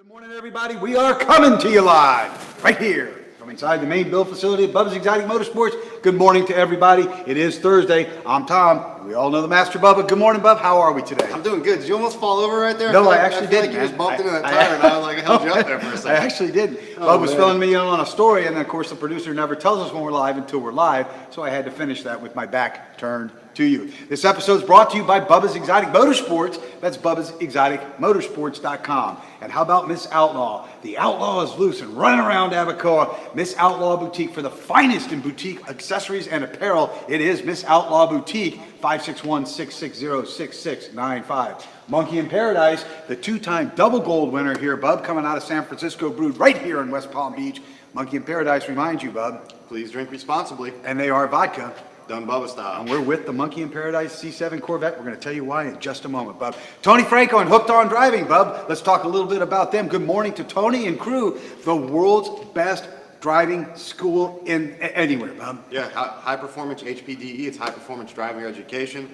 Good morning, everybody. We are coming to you live right here from inside the main build facility of Bubba's Exotic Motorsports. Good morning to everybody. It is Thursday. I'm Tom. We all know the Master Bubba. Good morning, Bub. How are we today? I'm doing good. Did you almost fall over right there? No, I actually didn't. Like you just bumped into that tire, and I was like, I held you up there for a second. I actually didn't. Bub was filling me in on a story, and of course, the producer never tells us when we're live until we're live, so I had to finish that with my back turned to you. This episode is brought to you by Bubba's Exotic Motorsports. That's BubbasExoticMotorsports.com. And how about Miss Outlaw? The Outlaw is loose and running around Abacoa. Miss Outlaw Boutique for the finest in boutique accessories and apparel. It is Miss Outlaw Boutique, 561-660-6695. Monkey in Paradise, the two-time double gold winner here, Bub, coming out of San Francisco, brewed right here in West Palm Beach. Monkey in Paradise reminds you, Bub. Please drink responsibly. And they are vodka. Done Bubba style. And we're with the Monkey in Paradise C7 Corvette. We're going to tell you why in just a moment, Bub. Tony Franco and Hooked on Driving, Bub. Let's talk a little bit about them. Good morning to Tony and crew, the world's best driving school in anywhere, Bub. Yeah, high performance HPDE. It's high performance driving education.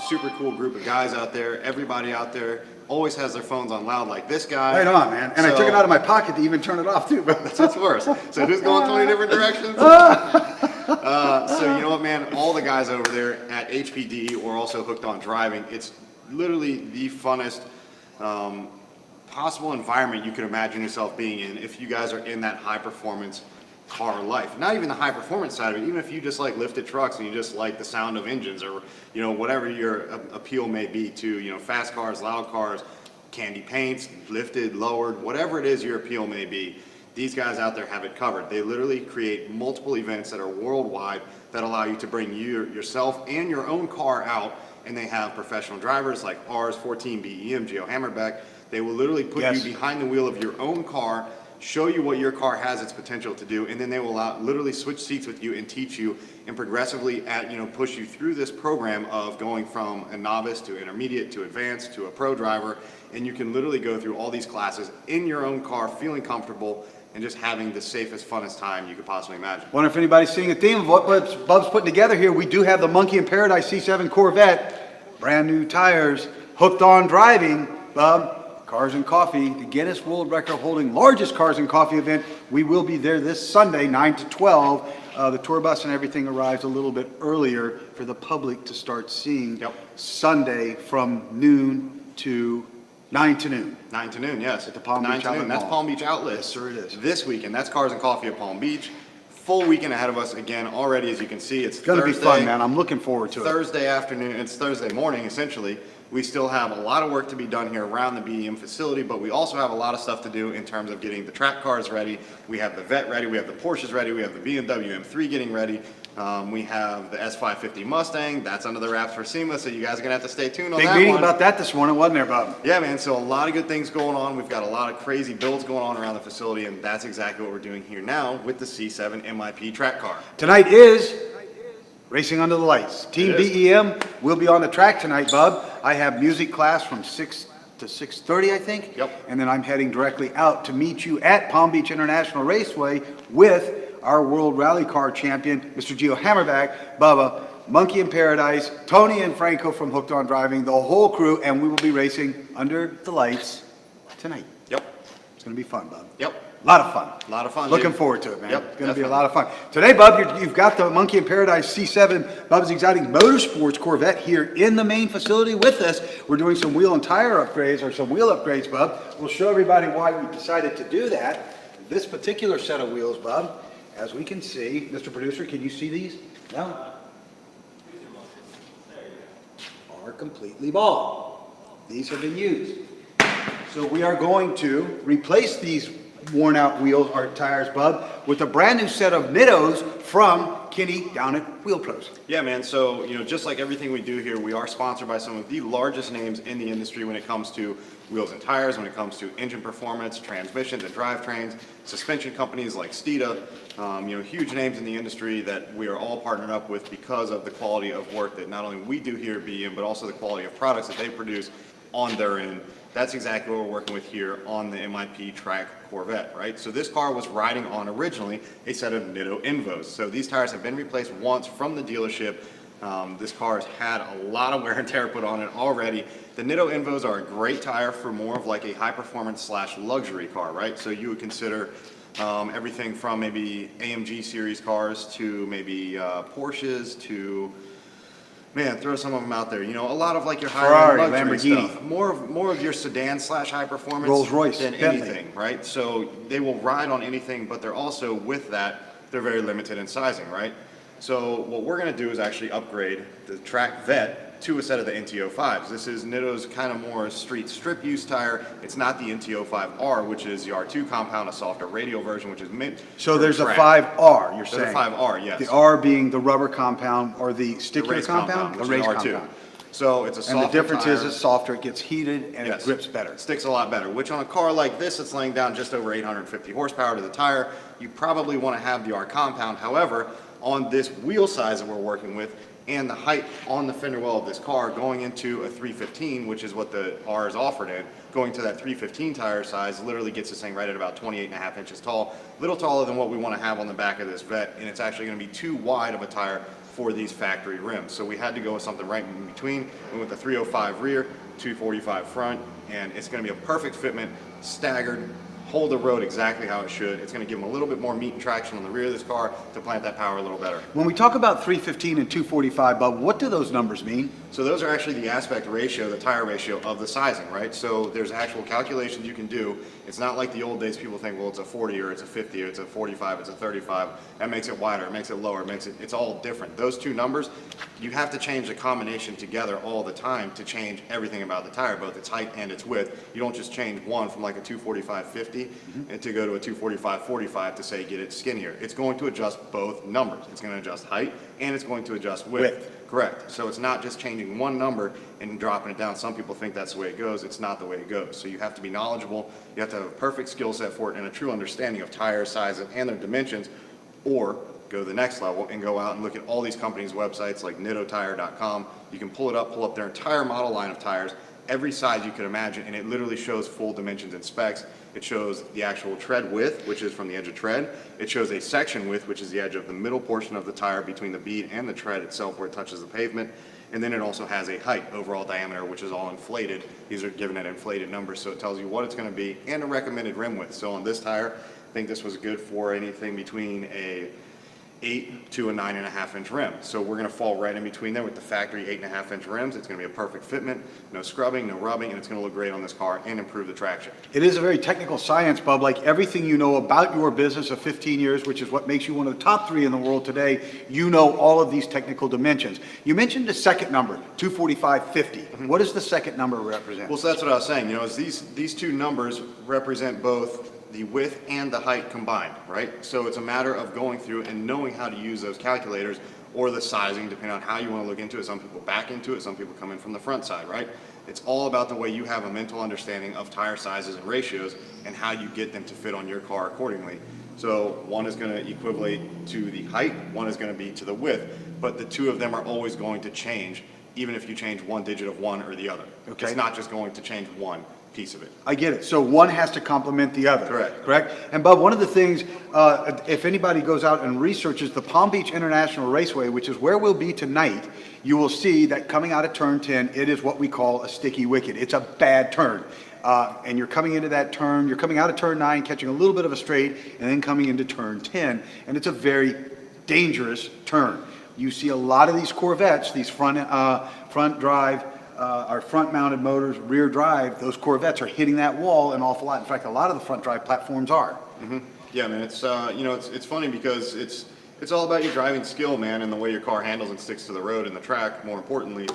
Super cool group of guys out there. Everybody out there always has their phones on loud like this guy. Right on, man. And I took it out of my pocket to even turn it off too. But that's what's worse. So who's going 20 different directions? So you know what, man? All the guys over there at HPDE or also Hooked on Driving, it's literally the funnest possible environment you could imagine yourself being in if you guys are in that high performance car life. Not even the high performance side of it, even if you just like lifted trucks and you just like the sound of engines or, you know, whatever your appeal may be to, you know, fast cars, loud cars, candy paints, lifted, lowered, whatever it is your appeal may be. These guys out there have it covered. They literally create multiple events that are worldwide that allow you to bring yourself and your own car out, and they have professional drivers like ours, 14BEM, Gio Hammerbeck. They will literally put you behind the wheel of your own car, show you what your car has its potential to do, and then they will literally switch seats with you and teach you and progressively push you through this program of going from a novice to intermediate to advanced to a pro driver, and you can literally go through all these classes in your own car, feeling comfortable and just having the safest, funnest time you could possibly imagine. Wonder if anybody's seeing a theme of what Bub's putting together here. We do have the Monkey in Paradise C7 Corvette, brand new tires, Hooked on Driving, Bub. Cars and Coffee, the Guinness World Record holding largest Cars and Coffee event. We will be there this Sunday, 9 to 12. The tour bus and everything arrives a little bit earlier for the public to start seeing Sunday from noon to 9 to noon. 9 to noon, yes. At the Palm Beach Outlet. That's Palm Beach Outlet. Yes, sir, it is. This weekend, that's Cars and Coffee at Palm Beach. Full weekend ahead of us again already, as you can see. It's going to be fun, man. I'm looking forward to it. Thursday afternoon, it's Thursday morning, essentially. We still have a lot of work to be done here around the BEM facility, but we also have a lot of stuff to do in terms of getting the track cars ready. We have the Vet ready, we have the Porsches ready, we have the BMW M3 getting ready. We have the S550 Mustang, that's under the wraps for SEMA, so you guys are going to have to stay tuned on that one. Big meeting about that this morning, wasn't there, Bob? Yeah, man, so a lot of good things going on. We've got a lot of crazy builds going on around the facility, and that's exactly what we're doing here now with the C7 MIP track car. Tonight is Racing Under the Lights. Team BEM will be on the track tonight, Bub. I have music class from 6 to 6:30, I think. Yep. And then I'm heading directly out to meet you at Palm Beach International Raceway with our World Rally Car Champion, Mr. Gio Hammerback, Bubba, Monkey in Paradise, Tony and Franco from Hooked on Driving, the whole crew, and we will be racing under the lights tonight. Yep. It's going to be fun, Bub. Yep. A lot of fun. A lot of fun. Looking forward to it, man. Yep, It's going to be a lot of fun. Today, Bub, you've got the Monkey in Paradise C7 Bubba's Exotic Motorsports Corvette here in the main facility with us. We're doing some wheel and tire upgrades, or some wheel upgrades, Bub. We'll show everybody why we decided to do that. This particular set of wheels, Bub, as we can see, Mr. Producer, can you see these? No? Are completely bald. These have been used. So we are going to replace these worn out wheels, or tires, Bub, with a brand new set of Nittos from Kenny down at Wheel Pros. Yeah, man. So, you know, just like everything we do here, we are sponsored by some of the largest names in the industry when it comes to wheels and tires, when it comes to engine performance, transmissions and drivetrains, suspension companies like Steeda, huge names in the industry that we are all partnered up with because of the quality of work that not only we do here at BEM, but also the quality of products that they produce on their end. That's exactly what we're working with here on the MIP track Corvette, right? So this car was riding on originally a set of Nitto Invos. So these tires have been replaced once from the dealership This car has had a lot of wear and tear put on it already. The Nitto Invos are a great tire for more of like a high performance slash luxury car, right? So you would consider everything from maybe AMG series cars to maybe Porsches to, man, throw some of them out there. You know, a lot of like your higher end luxury Lamborghini. stuff. More of your sedan slash high performance Rolls-Royce, than Bentley. anything, right? So they will ride on anything, but they're also with that, they're very limited in sizing, right? So what we're going to do is actually upgrade the Track Vet to a set of the NT05s. This is Nitto's kind of more street strip use tire. It's not the NT05R, which is the R2 compound, a softer radial version, which is meant So for there's track. a 5R, you're There's saying? a 5R, yes. The R being the rubber compound or the The sticker race compound? which The race is R2. compound. So it's a softer And the difference tire. is it's softer, it gets heated, and Yes. it grips better. It sticks a lot better, which on a car like this, it's laying down just over 850 horsepower to the tire. You probably want to have the R compound. However, on this wheel size that we're working with and the height on the fender well of this car going into a 315, which is what the R is offered in, going to that 315 tire size literally gets this thing right at about 28.5 inches tall, a little taller than what we want to have on the back of this Vet, and it's actually going to be too wide of a tire for these factory rims. So we had to go with something right in between. We went with the 305 rear, 245 front, and it's going to be a perfect fitment, staggered, hold the road exactly how it should. It's going to give them a little bit more meat and traction on the rear of this car to plant that power a little better. When we talk about 315 and 245, Bub, what do those numbers mean? So those are actually the aspect ratio, the tire ratio of the sizing, right? So there's actual calculations you can do. It's not like the old days people think, well, it's a 40 or it's a 50 or it's a 45, it's a 35. That makes it wider, it makes it lower, it's all different. Those two numbers, you have to change the combination together all the time to change everything about the tire, both its height and its width. You don't just change one from like a 245/50 and to go to a 245/45 to say get it skinnier. It's going to adjust both numbers. It's going to adjust height and it's going to adjust width. Correct. So it's not just changing one number and dropping it down. Some people think that's the way it goes. It's not the way it goes. So you have to be knowledgeable. You have to have a perfect skill set for it and a true understanding of tire sizes and their dimensions, or go to the next level and go out and look at all these companies' websites like nittotire.com. You can pull up their entire model line of tires, every size you could imagine, and it literally shows full dimensions and specs. It shows the actual tread width, which is from the edge of tread. It shows a section width, which is the edge of the middle portion of the tire between the bead and the tread itself where it touches the pavement. And then it also has a height, overall diameter, which is all inflated. These are given at inflated numbers, so it tells you what it's going to be and a recommended rim width. So on this tire, I think this was good for anything between a 8 to a 9.5 inch rim. So we're going to fall right in between there with the factory 8.5 inch rims. It's going to be a perfect fitment, no scrubbing, no rubbing, and it's going to look great on this car and improve the traction. It is a very technical science, Bub, like everything you know about your business of 15 years, which is what makes you one of the top 3 in the world today. You know all of these technical dimensions. You mentioned the second number, 245/50. What does the second number represent? Well, so that's what I was saying. You know, is these two numbers represent both the width and the height combined, right? So it's a matter of going through and knowing how to use those calculators or the sizing, depending on how you want to look into it. Some people back into it, some people come in from the front side, right? It's all about the way you have a mental understanding of tire sizes and ratios and how you get them to fit on your car accordingly. So one is going to equivalent to the height, one is going to be to the width, but the two of them are always going to change, even if you change one digit of one or the other. Okay. It's not just going to change one piece of it. I get it. So one has to complement the other. Correct. Correct? And Bub, one of the things, if anybody goes out and researches the Palm Beach International Raceway, which is where we'll be tonight, you will see that coming out of turn 10, it is what we call a sticky wicket. It's a bad turn. And you're coming into that turn, you're coming out of turn 9, catching a little bit of a straight, and then coming into turn 10. And it's a very dangerous turn. You see a lot of these Corvettes, these front drive, our front-mounted motors, rear drive, those Corvettes are hitting that wall an awful lot. In fact, a lot of the front drive platforms are. Mm-hmm. Yeah, man, it's you know, it's funny because it's all about your driving skill, man, and the way your car handles and sticks to the road and the track. More importantly,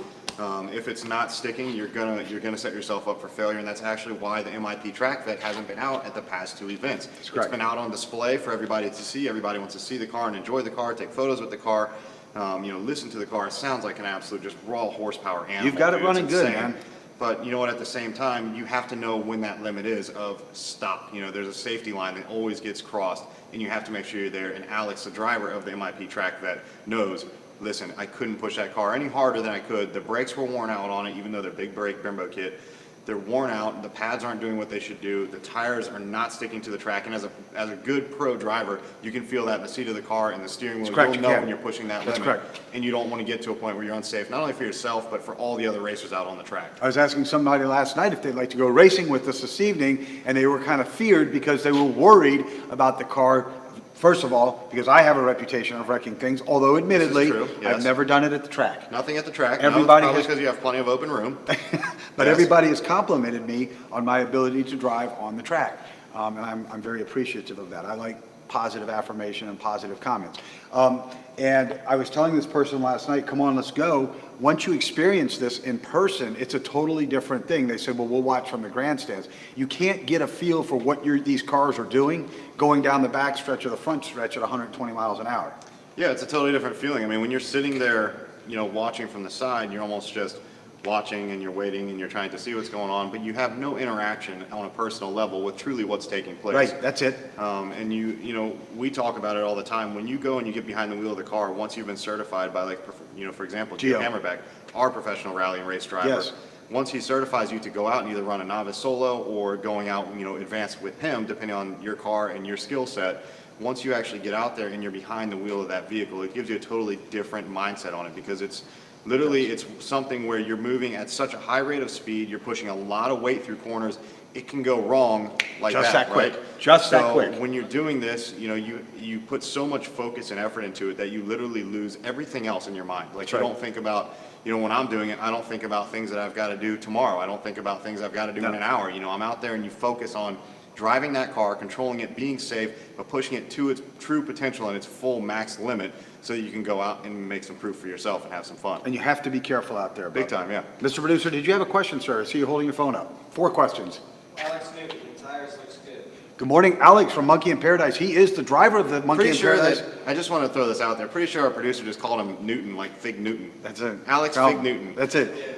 if it's not sticking, you're gonna set yourself up for failure, and that's actually why the MIP Track Vet hasn't been out at the past 2 events. It's been out on display for everybody to see. Everybody wants to see the car and enjoy the car, take photos with the car. You know, listen to the car. It sounds like an absolute just raw horsepower animal. You've got it dude. running It's good, insane. man. But you know what, at the same time, you have to know when that limit is of stop. You know, there's a safety line that always gets crossed, and you have to make sure you're there. And Alex, the driver of the MIP Track Vet, knows, listen, I couldn't push that car any harder than I could. The brakes were worn out on it, even though they're big brake Brembo kit. they're worn out, the pads aren't doing what they should do, the tires are not sticking to the track, and as a good pro driver, you can feel that in the seat of the car and the steering wheel. Correct, You'll you know can. when you're pushing that That's limit, correct. and you don't want to get to a point where you're unsafe, not only for yourself, but for all the other racers out on the track. I was asking somebody last night if they'd like to go racing with us this evening, and they were kind of feared because they were worried about the car. First of all, because I have a reputation of wrecking things, although admittedly, true, yes. I've never done it at the track. Nothing at the track. Everybody Probably has- because you have plenty of open room. But Yes. everybody has complimented me on my ability to drive on the track. And I'm very appreciative of that. I like positive affirmation and positive comments. And I was telling this person last night, come on, let's go. Once you experience this in person, it's a totally different thing. They said, well, we'll watch from the grandstands. You can't get a feel for what these cars are doing going down the back stretch or the front stretch at 120 miles an hour. Yeah, it's a totally different feeling. I mean, when you're sitting there, watching from the side, you're almost just watching and you're waiting and you're trying to see what's going on, but you have no interaction on a personal level with truly what's taking place. Right, that's it. And we talk about it all the time. When you go and you get behind the wheel of the car, once you've been certified by, for example, Gio Hammerbeck, our professional rally and race driver. Yes. Once he certifies you to go out and either run a novice solo or going out, advanced with him, depending on your car and your skill set, once you actually get out there and you're behind the wheel of that vehicle, it gives you a totally different mindset on it, because it's something where you're moving at such a high rate of speed, you're pushing a lot of weight through corners. It can go wrong like Just that, that quick. right? Just that quick. When you're doing this, you put so much focus and effort into it that you literally lose everything else in your mind. Like, you don't think about, when I'm doing it, I don't think about things that I've got to do tomorrow. I don't think about things I've got to do in an hour. I'm out there and you focus on driving that car, controlling it, being safe, but pushing it to its true potential and its full max limit, so that you can go out and make some proof for yourself and have some fun. And you have to be careful out there. Big Bubba. time, yeah. Mr. Producer, did you have a question, sir? I see you holding your phone up. 4 questions. Alex Newton, tires looks good. Good morning, Alex from Monkey in Paradise. He is the driver of the Monkey Pretty in sure Paradise. that, I just want to throw this out there, pretty sure our producer just called him Newton, like Fig Newton. That's it. Alex No, Fig Newton. That's it.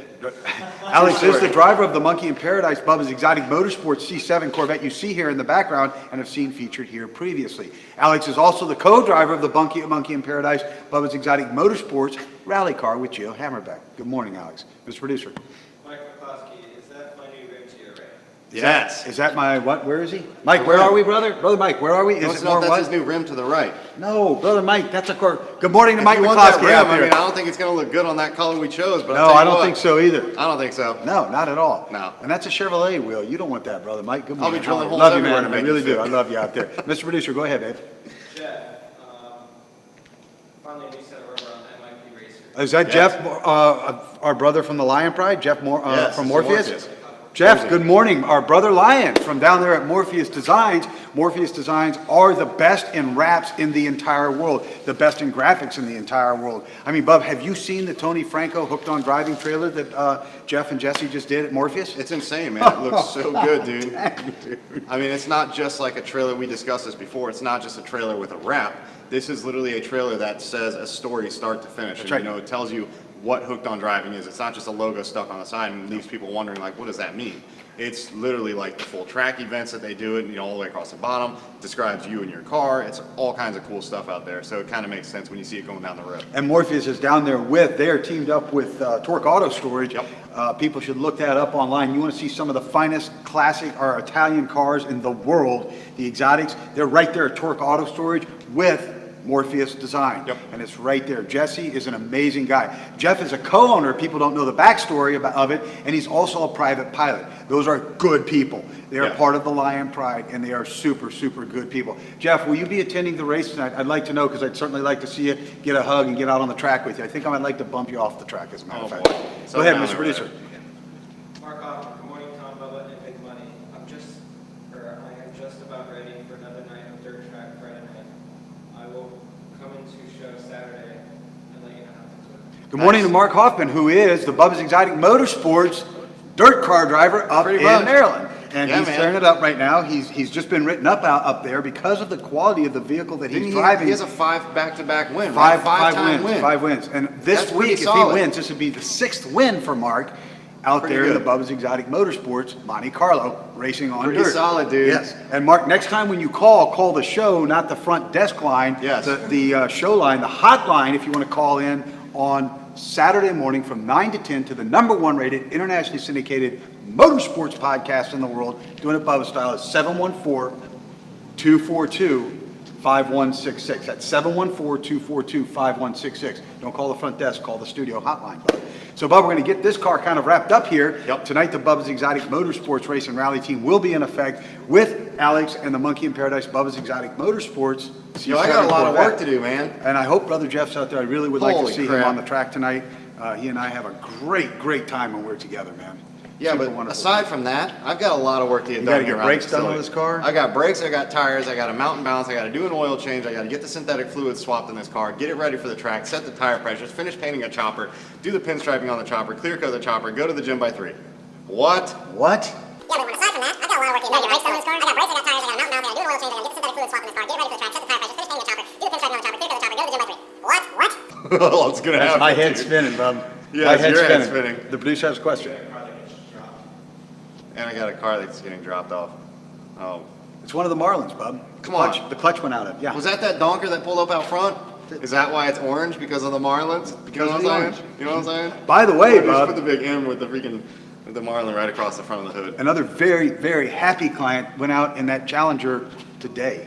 Alex is the driver of the Monkey in Paradise, Bubba's Exotic Motorsports C7 Corvette you see here in the background and have seen featured here previously. Alex is also the co-driver of the Monkey in Paradise, Bubba's Exotic Motorsports rally car with Gio Hammerbeck. Good morning, Alex. Mr. Producer. Mike McCloskey, is that my new rim to your right? Yes. Is that my what? Where is he? Mike, where are we, brother? Brother Mike, where are we? Is it more That's what? his new rim to the right. No, Brother Mike, that's a car. Good morning to Mike If you want that McCloskey rim, out I there. mean, I don't think it's going to look good on that color we chose, but No, I'll tell I you don't what, think so either. I don't think so. No, not at all. No. And that's a Chevrolet wheel. You don't want that, Brother Mike. Good I'll be morning. drilling I holes love you, everywhere man. to I make really it do. fit. I love you out there. Mr. Producer, go ahead, babe. Jeff, finally a new set of rubber on that MIP racer. Is that Yes. Jeff, our brother from the Lion Pride, Jeff Yes, from it's Morpheus? Jeff, good morning. Our brother Lion from down there at Morpheus Designs. Morpheus Designs are the best in wraps in the entire world, the best in graphics in the entire world. I mean, Bub, have you seen the Tony Franco Hooked on Driving trailer that Jeff and Jesse just did at Morpheus? It's insane, man. It looks so good, dude. I mean, it's not just like a trailer. We discussed this before. It's not just a trailer with a wrap. This is literally a trailer that says a story start to finish. That's And, right. it tells you what Hooked on Driving is. It's not just a logo stuck on the side and leaves people wondering, like, what does that mean? It's literally like the full track events that they do it, all the way across the bottom. Describes you and your car. It's all kinds of cool stuff out there. So it kind of makes sense when you see it going down the road. And Morpheus is down there they are teamed up with Torque Auto Storage. Yep. People should look that up online. You want to see some of the finest classic or Italian cars in the world, the exotics, they're right there at Torque Auto Storage with Morpheus Design. Yep. And it's right there. Jesse is an amazing guy. Jeff is a co-owner. People don't know the backstory of it, and he's also a private pilot. Those are good people. They are Yeah. part of the Lion Pride, and they are super, super good people. Jeff, will you be attending the race tonight? I'd like to know, because I'd certainly like to see you get a hug and get out on the track with you. I think I might like to bump you off the track, as a matter of Oh, fact. boy. Go So ahead, down Mr. there, Producer. Mark Hoffman, good morning, Tom, Bubba, and Big Money. I am just about ready for another night of dirt track Friday night. I will come into show Saturday and let you know how things work. Good morning to Mark Hoffman, who is the Bubba's Exotic Motorsports dirt car driver up Pretty in much. Maryland. And Yeah, he's man. tearing it up right now. He's just been written up there because of the quality of the vehicle that he's He driving. has a 5 back-to-back win, right? Five Five-time wins. 5 wins. And this That's pretty week, if he solid. wins, this would be the 6th win for Mark out Pretty there in the good. Bubba's Exotic Motorsports, Monte Carlo, racing on Pretty dirt. solid, dude. Yes. And Mark, next time when you call the show, not the front desk line. Yes. The show line, the hotline, if you want to call in on Saturday morning from 9 to 10 to the #1 rated, internationally syndicated motorsports podcast in the world, doing it Bubba style, is 714-242-5166. That's 714-242-5166. Don't call the front desk, call the studio hotline, Bubba. So, Bubba, we're going to get this car kind of wrapped up here. Yep. Tonight, the Bubba's Exotic Motorsports Race and Rally team will be in effect with Alex and the Monkey in Paradise Bubba's Exotic Motorsports. Yo, I got a lot of work to do, man. And I hope Brother Jeff's out there. I really would like to Holy see crap. him on the track tonight. He and I have a great time when we're together, man. Yeah, Super but wonderful. aside from that, I've got a lot of work to get You done. gotta here get around brakes the done on facility. this car? I got brakes, I got tires, I got a mountain balance, I got to do an oil change, I got to get the synthetic fluid swapped in this car, get it ready for the track, set the tire pressures, finish painting a chopper, do the pinstriping on the chopper, clear coat the chopper, go to the gym by 3. What? What? Yeah, but aside from that, I got a lot of work to do. You got your brakes done on this car? I got brakes, I got tires, I got a mountain balance, I got to do an oil change, I got to get the synthetic fluid swap in this car, get it ready for the track, set the tire pressures, finish painting the chopper, do the pinstriping on the chopper, clear coat the chopper, go to the gym by 3. What? Well, it's going to happen. My head's dude. spinning, bub. Yeah, My your head's spinning. The producer has a question. And I got a car that's getting dropped off. Oh. It's one of the Marlins, bub. Come on. The clutch went out of it, yeah. Was that donker that pulled up out front? Is that why it's orange? Because of the Marlins? Because of you know the what I'm orange. saying? You know what I'm saying? By the way, Just put bub, the big M with the freaking, with the Marlin right across the front of the hood. another very happy client went out in that Challenger today.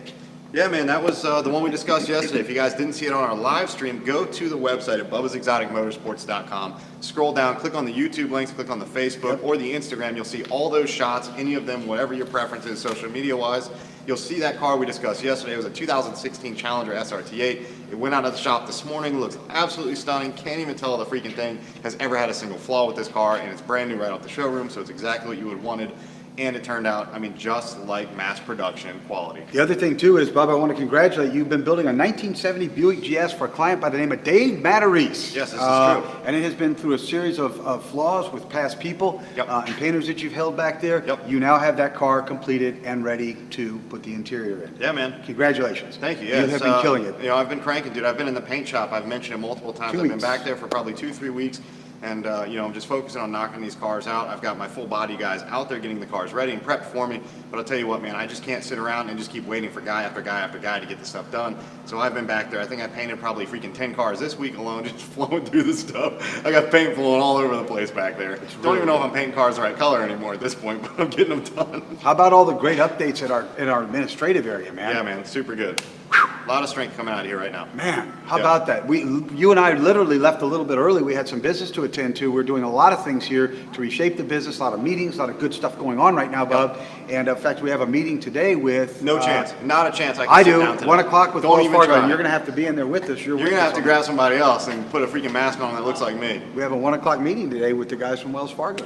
Yeah, man, that was the one we discussed yesterday. If you guys didn't see it on our live stream, go to the website at bubbasexoticmotorsports.com. Scroll down, click on the YouTube links, click on the Facebook or the Instagram. You'll see all those shots, any of them, whatever your preference is, social media-wise. You'll see that car we discussed yesterday. It was a 2016 Challenger SRT8. It went out of the shop this morning. Looks absolutely stunning. Can't even tell the freaking thing has ever had a single flaw with this car, and it's brand new right off the showroom, so it's exactly what you would have wanted. And it turned out, I mean, just like mass production quality. The other thing, too, is, Bub, I want to congratulate you. You've been building a 1970 Buick GS for a client by the name of Dave Matarese. Yes, this is true. And it has been through a series of flaws with past people Yep. and painters that you've held back there. Yep. You now have that car completed and ready to put the interior in. Yeah, man. Congratulations. Thank you. You Yes, have been killing it. You know, I've been cranking, dude. I've been in the paint shop. I've mentioned it multiple times. 2 I've been weeks. back there for probably 2-3 weeks. And, you know, I'm just focusing on knocking these cars out. I've got my full body guys out there getting the cars ready and prepped for me. But I'll tell you what, man, I just can't sit around and just keep waiting for guy after guy after guy to get this stuff done. So I've been back there. I think I painted probably freaking 10 cars this week alone, just flowing through the stuff. I got paint flowing all over the place back there. Don't even know if I'm painting cars the right color anymore at this point, but I'm getting them done. How about all the great updates in our administrative area, man? Yeah, man, super good. A lot of strength coming out of here right now. Man, how Yeah. about that? You and I literally left a little bit early. We had some business to attend to. We're doing a lot of things here to reshape the business, a lot of meetings, a lot of good stuff going on right now, Bub. And in fact, we have a meeting today with... No chance. Not a chance I can I sit do. down today. 1 o'clock with Don't Wells even Fargo. try. And you're going to have to be in there with us. You're going to have to grab somebody else and put a freaking mask on that looks like me. We have a 1 o'clock meeting today with the guys from Wells Fargo.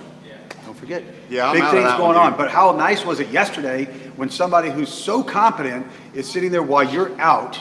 Don't forget. Yeah, I'm Big out of things that going one, on. dude. But how nice was it yesterday when somebody who's so competent is sitting there while you're out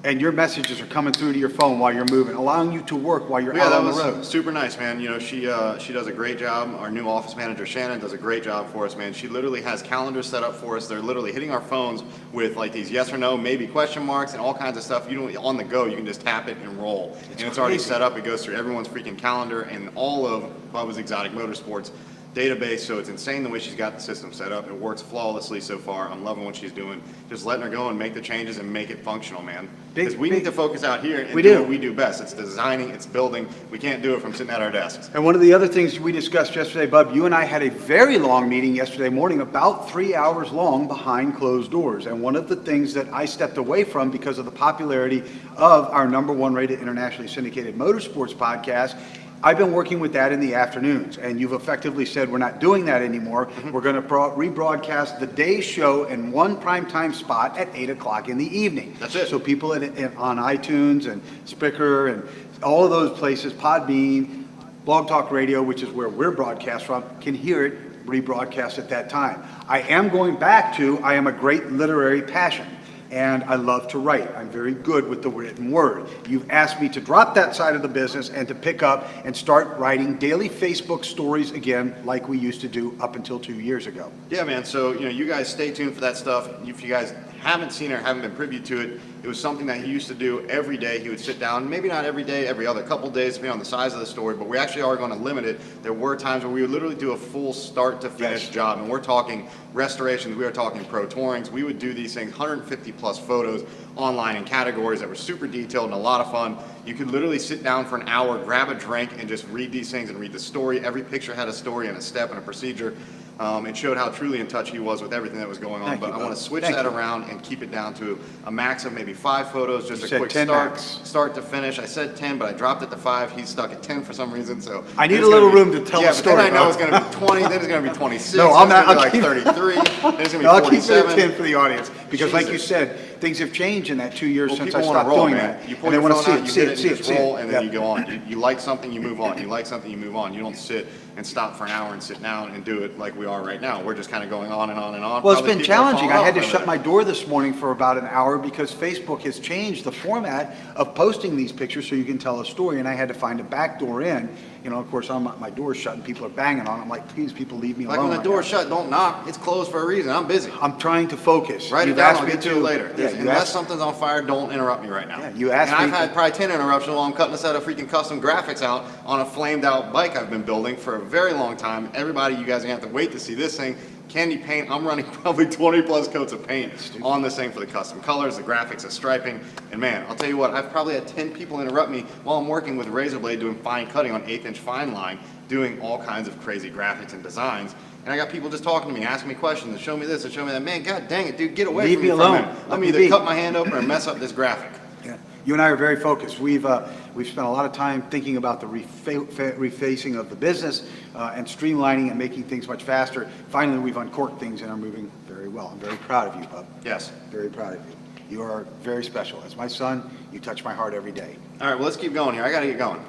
and your messages are coming through to your phone while you're moving, allowing you to work while you're Yeah, out that on the was road. super nice, man. You know, she does a great job. Our new office manager, Shannon, does a great job for us, man. She literally has calendars set up for us. They're literally hitting our phones with like these yes or no, maybe question marks and all kinds of stuff. You don't, on the go, you can just tap it and roll. And it's already crazy. set up. It goes through everyone's freaking calendar and all of Bubba's Exotic Motorsports database, so it's insane the way she's got the system set up. It works flawlessly so far. I'm loving what she's doing. Just letting her go and make the changes and make it functional, man. Because we need to focus out here and We do do. what we do best. It's designing, it's building. We can't do it from sitting at our desks. And one of the other things we discussed yesterday, Bub, you and I had a very long meeting yesterday morning, about 3 hours long behind closed doors. And one of the things that I stepped away from because of the popularity of our #1 rated internationally syndicated motorsports podcast, I've been working with that in the afternoons, and you've effectively said we're not doing that anymore. We're going to rebroadcast the day's show in one primetime spot at 8 o'clock in the evening. That's it. So people on iTunes and Spreaker and all of those places, Podbean, Blog Talk Radio, which is where we're broadcast from, can hear it rebroadcast at that time. I am going back to, I am a great literary passion. And I love to write. I'm very good with the written word. You've asked me to drop that side of the business and to pick up and start writing daily Facebook stories again like we used to do up until 2 years ago. Yeah, man. So, you know, you guys stay tuned for that stuff. If you guys haven't seen it or haven't been privy to it, it was something that he used to do every day. He would sit down, maybe not every day, every other couple days, depending on the size of the story, but we actually are going to limit it. There were times where we would literally do a full start to finish job, and we're talking restorations, we are talking pro tourings. We would do these things, 150 plus photos online in categories that were super detailed and a lot of fun. You could literally sit down for an hour, grab a drink, and just read these things and read the story. Every picture had a story and a step and a procedure. It showed how truly in touch he was with everything that was going on. But I want to switch that around and keep it down to a max of maybe 5 photos, just a quick start to finish. I said 10, but I dropped it to 5. He's stuck at 10 for some reason. So I need a little room to tell the story. Yeah, then I know it's going to be 20. Then it's going to be 26. No, I'm not. Like 33. Then it's going to be 47. I'll keep it at 10 for the audience because, like you said, things have changed in that 2 years since I stopped doing that. You pull your phone out, you hit it, you just roll, and then you go on. You like something, you move on. You like something, you move on. You don't sit and stop for an hour and sit down and do it like we are right now. We're just kind of going on and on and on. Well, it's been challenging. I had to shut my door this morning for about an hour because Facebook has changed the format of posting these pictures so you can tell a story, and I had to find a back door in. You know, of course, my door's shut and people are banging on it. I'm like, please, people, leave me alone. Like when the door's shut, don't knock. It's closed for a reason. I'm busy. I'm trying to focus. Write it down. I'll get to it later. Yeah, unless something's on fire, don't interrupt me right now. Yeah, you asked me. And I've had probably 10 interruptions while I'm cutting a set of freaking custom graphics out on a flamed out bike I've been building for a very long time. Everybody, you guys are going to have to wait to see this thing. Candy paint, I'm running probably 20 plus coats of paint on this thing for the custom colors, the graphics, the striping. And man, I'll tell you what, I've probably had 10 people interrupt me while I'm working with a razor blade doing fine cutting on 1/8 inch fine line, doing all kinds of crazy graphics and designs. And I got people just talking to me, asking me questions, and show me this and show me that. Man, god dang it, dude, get away from me. Leave me alone. Let me either cut my hand open or mess up this graphic. Yeah. You and I are very focused. We've spent a lot of time thinking about the refacing of the business and streamlining and making things much faster. Finally, we've uncorked things and are moving very well. I'm very proud of you, Bub. Yes. Very proud of you. You are very special. As my son, you touch my heart every day. All right, well, let's keep going here. I got to get going.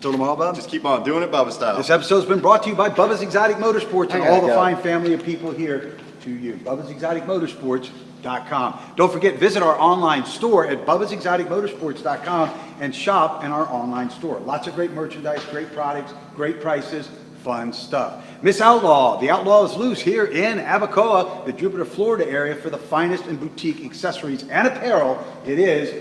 Till tomorrow, Bub. Just keep on doing it Bubba style. This episode's been brought to you by Bubba's Exotic Motorsports and all the fine family of people here to you. Bubba's Exotic Motorsports.com. Don't forget, visit our online store at BubbasExoticMotorsports.com and shop in our online store. Lots of great merchandise, great products, great prices, fun stuff. Miss Outlaw, the Outlaw is loose here in Abacoa, the Jupiter, Florida area for the finest in boutique accessories and apparel. It is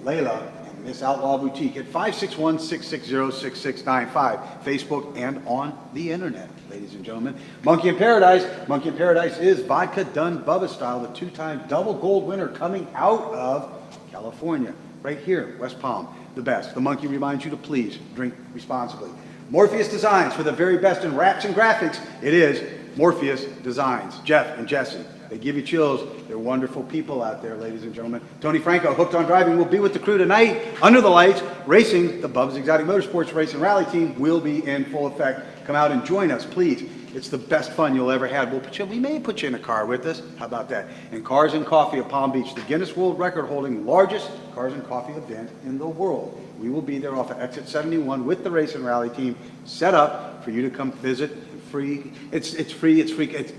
Layla and Miss Outlaw Boutique at 561-660-6695, Facebook and on the internet. Ladies and gentlemen, Monkey in Paradise. Monkey in Paradise is vodka done Bubba style, the 2-time double gold winner coming out of California, right here, West Palm, the best. The Monkey reminds you to please drink responsibly. Morpheus Designs, for the very best in wraps and graphics, it is Morpheus Designs. Jeff and Jesse, they give you chills. They're wonderful people out there, ladies and gentlemen. Tony Franco, Hooked on Driving, will be with the crew tonight, under the lights, racing. The Bubba's Exotic Motorsports Race and Rally team will be in full effect. Come out and join us, please. It's the best fun you'll ever have. We may put you in a car with us. How about that? And Cars and Coffee at Palm Beach, the Guinness World Record holding largest cars and coffee event in the world. We will be there off of Exit 71 with the race and rally team set up for you to come visit. Free. It's free.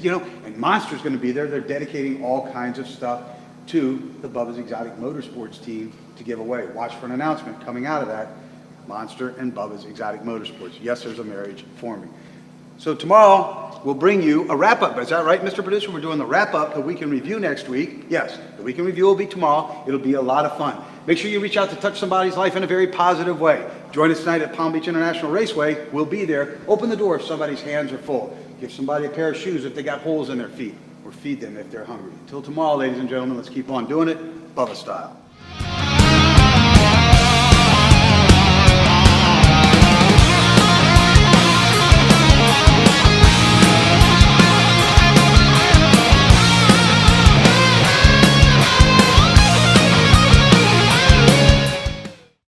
You know, and Monster's going to be there. They're dedicating all kinds of stuff to the Bubba's Exotic Motorsports team to give away. Watch for an announcement coming out of that. Monster and Bubba's Exotic Motorsports. Yes, there's a marriage forming. So tomorrow, we'll bring you a wrap-up. Is that right, Mr. Producer? We're doing the wrap-up, the Week in Review next week. Yes, the Week in Review will be tomorrow. It'll be a lot of fun. Make sure you reach out to touch somebody's life in a very positive way. Join us tonight at Palm Beach International Raceway. We'll be there. Open the door if somebody's hands are full. Give somebody a pair of shoes if they got holes in their feet. Or feed them if they're hungry. Until tomorrow, ladies and gentlemen, let's keep on doing it Bubba style.